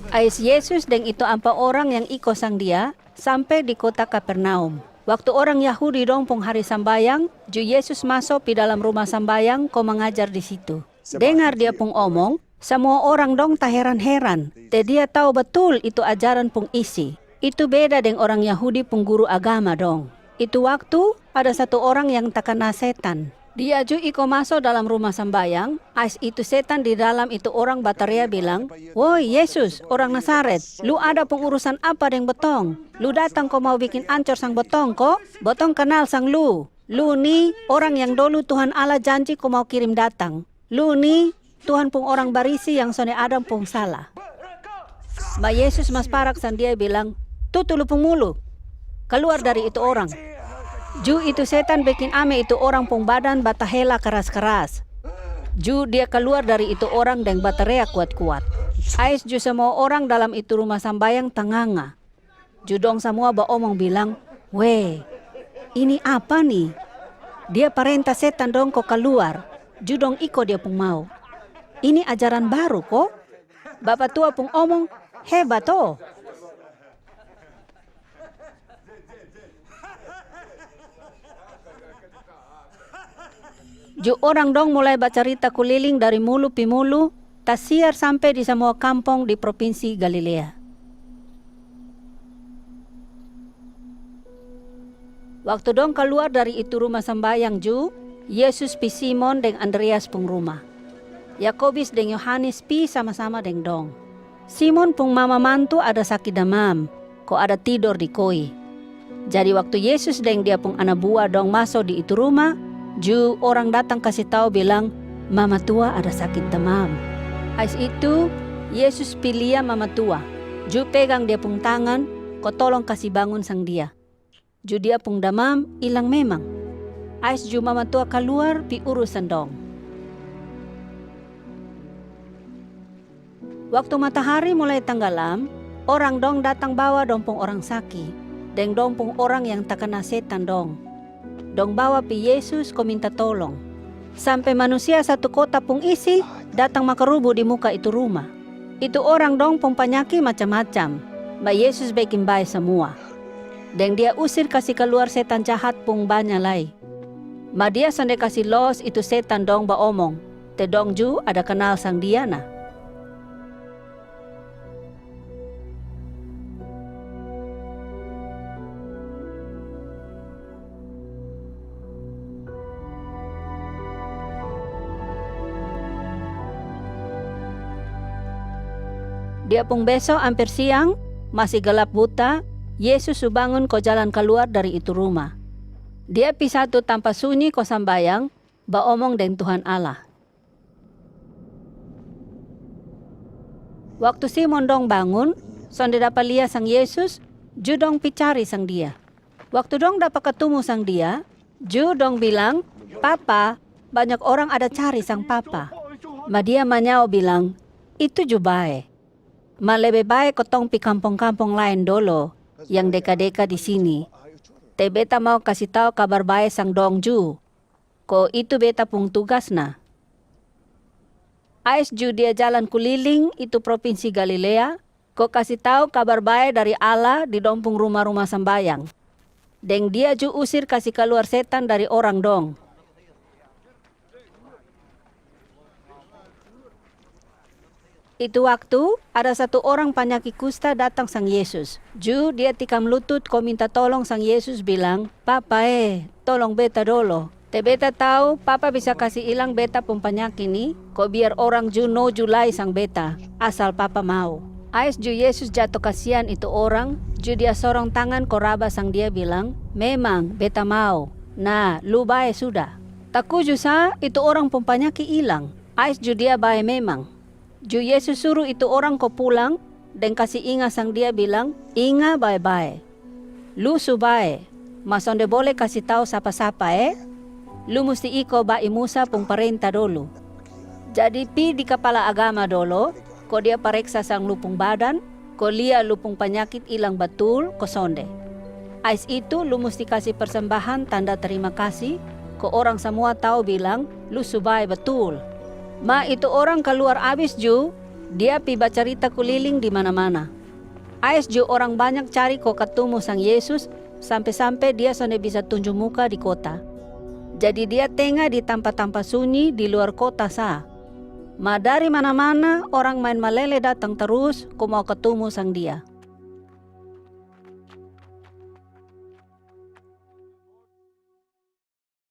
Ais Yesus dan itu 4 orang yang ikut sang dia sampai di kota Kapernaum. Waktu orang Yahudi pung hari sambayang, ju Yesus masuk di dalam rumah sambayang ko mengajar di situ. Dengar dia pung omong, semua orang tak heran-heran. Te dia tahu betul itu ajaran pung isi. Itu beda dengan orang Yahudi pung guru agama dong. Itu waktu ada satu orang yang terkena setan. Dia ju iko masuk dalam rumah sambayang. Ais itu setan di dalam itu orang bataria bilang, "Woi Yesus, orang Nazaret, lu ada pengurusan apa dengan betong? Lu datang kau mau bikin ancur sang betong kok? Betong kenal sang lu. Lu nih orang yang dulu Tuhan Allah janji kau mau kirim datang. Lu nih Tuhan pung orang barisi yang sone Adam pung salah." Ma Yesus mas parak sang dia bilang, "Tutu lu pung mulu. Keluar dari itu orang." Ju itu setan bikin ame itu orang pung badan batahela keras-keras. Ju dia keluar dari itu orang dan baterea kuat-kuat. Ais ju semua orang dalam itu rumah sambayang tenganga. Ju dong semua omong bilang, "Weh, ini apa nih? Dia perintah setan dong kok keluar." Ju dong iko dia pung mau. Ini ajaran baru kok. Bapak tua pung omong, hebat toh. Ju orang dong mulai bercerita keliling dari mulu pi mulu, tasiar sampai di semua kampung di provinsi Galilea. Waktu dong keluar dari itu rumah sembayang ju, Yesus pi Simon dan Andreas pung rumah. Yakobus dan Yohanes pi sama-sama dengan dong. Simon pung mama mantu ada sakit demam, kok ada tidur di koi. Jadi waktu Yesus dan dia pung anak buah dong masuk di itu rumah, ju orang datang kasih tahu bilang, "Mama tua ada sakit demam." Ais itu Yesus pilih mama tua. Ju pegang dia pung tangan, kau tolong kasih bangun sang dia. Ju dia pung demam hilang memang. Ais ju mama tua keluar pi urusan dong. Waktu matahari mulai tenggelam, orang dong datang bawa dong pung orang sakit, dan dong pung orang yang terkena setan dong. Dong bawa pi Yesus ko minta tolong. Sampai manusia satu kota pung isi datang makarubu di muka itu rumah. Itu orang dong pung penyakit macam-macam. Ma Yesus bikin baik semua. Dan dia usir kasih keluar setan jahat pung banyak lai. Ma dia sonde kasih los itu setan dong omong. Te dong ju ada kenal sang dia na. Dia pun besok hampir siang, masih gelap buta, Yesus bangun ko jalan keluar dari itu rumah. Dia pisatu tanpa sunyi ko sambayang, omong dengan Tuhan Allah. Waktu Simon dong bangun, sonde dapat lihat sang Yesus, ju dong picari sang dia. Waktu dong dapat ketemu sang dia, ju dong bilang, "Papa, banyak orang ada cari sang papa." Ma dia manyao bilang, "Itu ju bae. Ma lebih baik kotong pi kampung-kampung lain dulu, yang deka-deka di sini. Te beta mau kasih tahu kabar baik sang dong ju. Ko itu beta pung tugas na." Ais ju dia jalan kuliling itu provinsi Galilea, ko kasih tahu kabar baik dari Allah di dompung rumah-rumah sembayang. Dan dia ju usir kasih keluar setan dari orang dong. Itu waktu ada satu orang penyakit kusta datang sang Yesus. Ju dia tikam lutut ko minta tolong sang Yesus bilang, "Papa tolong beta dulu. Te beta tahu papa bisa kasih hilang beta pun penyakit ini, ko biar orang ju no julai sang beta, asal papa mau." Ais ju Yesus jatuh kasihan itu orang, ju dia sorong tangan ko raba sang dia bilang, "Memang beta mau. Nah, lu bae sudah." Taku ju sa itu orang pun penyakit hilang. Ais ju dia bae memang. Ju Yesus suruh itu orang ko pulang dan kasih ingat sang dia bilang, "Ingat baik-baik. Lu subae, masonde boleh kasih tahu siapa-siapa Lu mesti iko bai Musa pung perintah dulu." Jadi pi di kepala agama dulu, ko dia periksa sang lupung badan, ko lia lupung penyakit hilang betul, ko sonde. Ais itu lu mesti kasih persembahan tanda terima kasih, ko orang semua tahu bilang, lu subae betul. Ma itu orang keluar abis ju, Dia pi bacarita keliling di mana-mana. Ais jo orang banyak cari ko ketemu sang Yesus, sampai-sampai dia sudah bisa tunjuk muka di kota. Jadi dia tengah di tempat-tempat sunyi di luar kota sah. Ma dari mana-mana orang main malele datang terus ko mau ketemu sang dia.